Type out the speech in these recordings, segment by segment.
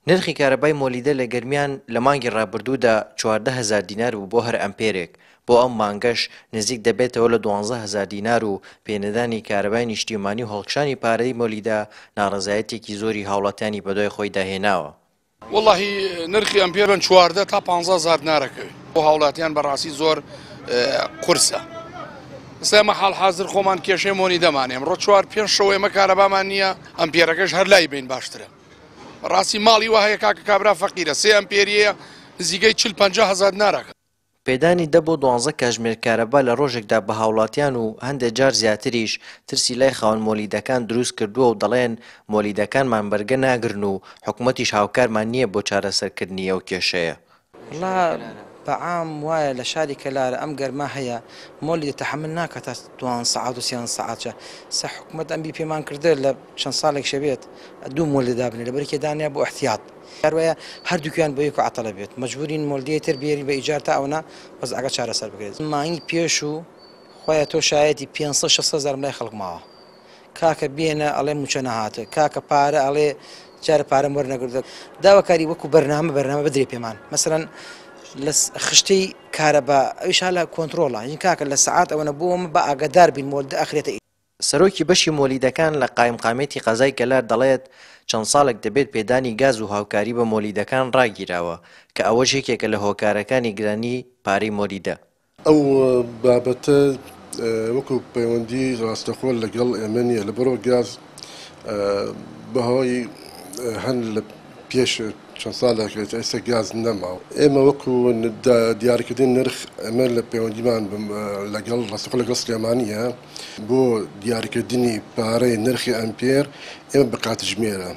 نرخی کارەبای مۆلیدە لە گەرمیان لە مانگی ڕابردوودا 14,000 دینار بوو بۆ هەر ئەمپێرێک، بۆ ئەم مانگەش نزیک دەبێتەوە لە 12,000 دینار و پێنەدانی کارەبای نیشتیمانی و هەڵکشانی پارەی مۆلیدە ناڕەزایەتێکی زۆری هاوڵاتیانی بەدوای خۆی داهێناوە. واللهی نرخی ئەمپێرن 14 تا 15,000 دینارەکەوێت بۆ هاوڵاتیان بەڕاستی زۆر قورسە. ئێمە حاڵ حاضر خۆمان کێشەی مۆنی دەمانێ ئەمڕۆ 4-5 شەو ئێمە کارەبامان نییە، ئەمپێرەکەش هەر لای بین باشترە. ڕاستی ماڵی وهەیە کاکە کابرا فەقیرە 3 ئەمپێریە نزیکەی 40-50,000 دینارەکە. پێدانی 10 بۆ 12 کاتژمێر کارەبا لە ڕۆژێکدا بە هاوڵاتیان و هەندێک جار زیاتریش ترسی لای خاوەن مۆلیدەکان دروست کردووە و دەڵێن مۆلیدەکانمان بەرگە ناگرن و حکوومەتیش هاوکارمان نییە بۆ چارەسەرکردنی ئەو کێشەیە. بەعام وایە لە شاری کەلارە ئەم گەرما هەیە مۆلی تەحمل ناکات تا 2 سەعات و 3 سەعاتە سە حکوومەت ئەمبی پێمان کردە لە چەند ساڵێک شەبێت 2 مۆلی دابنێ لە بەرکێدانیا بۆ احتیاط هەروەیە هەردووکیان بۆ یەک عەتەڵە بێت مەجبورین مۆلدیە تر بێری بە ئیجار تا ئەوەنە بەس ئەگە چارەسەر بکرێت. مانگی پێش و خۆیان تۆ شایەتی 500-600 لای خەڵک ماوە کاکە بێنە ئەڵێ موچە نەهاتە کاکە پارە ئەڵێ جارە پارەم وەرنەگرتە داواکاری وەکو بەرنامە بدرێ پێمان مەسەڵەن لە خشتەی کارەبا ئەویش هەلا کۆنتڕۆڵە هین کاکە لە سەعات ئەوەنە بۆمە بە ئاگادار بین مۆلدە ئەخرێتە. سەرۆکی بەشی مۆلیدەکان لە قایمقامێتی قەزای کەلار دەڵێت چەند ساڵێک دەبێت پێدانی گاز و هاوکاری بە مۆلیدەکان ڕاگیراوە کە ئەوەش یەکێکە لە هۆکارەکانی گرانی پارەی مۆلیدە. ئەو بابەتە وەکو پەیوەندی ڕاستەخۆ لەگەڵ ئێمە نیە لەبەرەوە گاز بەهۆی هەن لە پێش چەند ساڵێک ئێستا گاز نەماوە ئێمە وەکو دیاریکردن نرخ ئەمە لە پەیوەندیمان لەگەڵ ڕاستەخۆ لەگەڵ سلێمانیە بۆ دیاریکردنی پارەی نرخی ئەمپێر ئێمە بە کاتژمێرە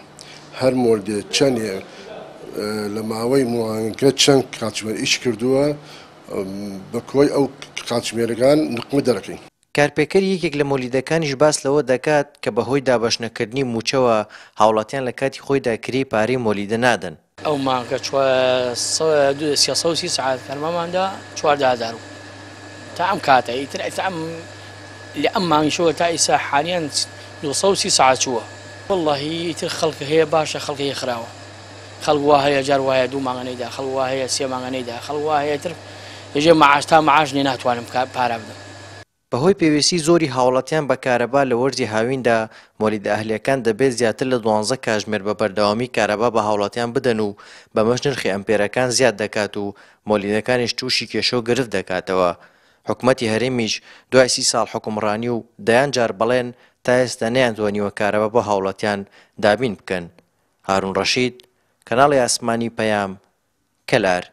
هەر مۆلدێ چەندێ لە ماوەی مانگە چەند کاتژمێر ئیش کردووە بە کۆی ئەو کاتژمێرەکان نقمە دەرەکەین. کارپێکەری یەکێک لە مۆلیدەکانیش باس لەوە دەکات کە بەهۆی دابەشنەکردنی موچەوە هاوڵاتیان لە کاتی خۆیدا کری پارەی مۆلیدە نادەن. ئەو مانگە 330 ساعات فەرماماندا 14,000 تا ئەم کاتە ئیتر لە ئەم مانگیشەوە تا ئیسا حالیان 230 ساعات چووە. واللهی ئیتر خەڵکە هەیە باشە خەڵکی خراوە خەڵک وا هەیە جار وایە 2 مانگەنەیدا خەڵک وا هەیە 3 مانگەنەیدا خەڵک وا هەیە تر ێژێ مەعاش تا مەعاش نێ ناتوانم پارە بدەم. بەهۆی پێویستی زۆری هاوڵاتیان بە کارەبا لە وەرزی هاویندا مۆلیدە ئەهلیەکان دەبێت زیاتر لە 12 کاتژمێر بە بەردەوامی کارەبا بە هاوڵاتیان بدەن و بەمەش نرخی ئەمپێرەکان زیاد دەکات و مۆلیدەکانیش تووشی کێشە و گرفت دەکاتەوە. حکوومەتی هەرێمیش دوای 30 ساڵ حکومڕانی و دەیان جار بەڵێن تا ئێستا نەیانتوانیوە کارەبا بە هاوڵاتیان دابین بکەن. هارون ڕەشید، کەناڵی ئاسمانی پەیام، کەلار.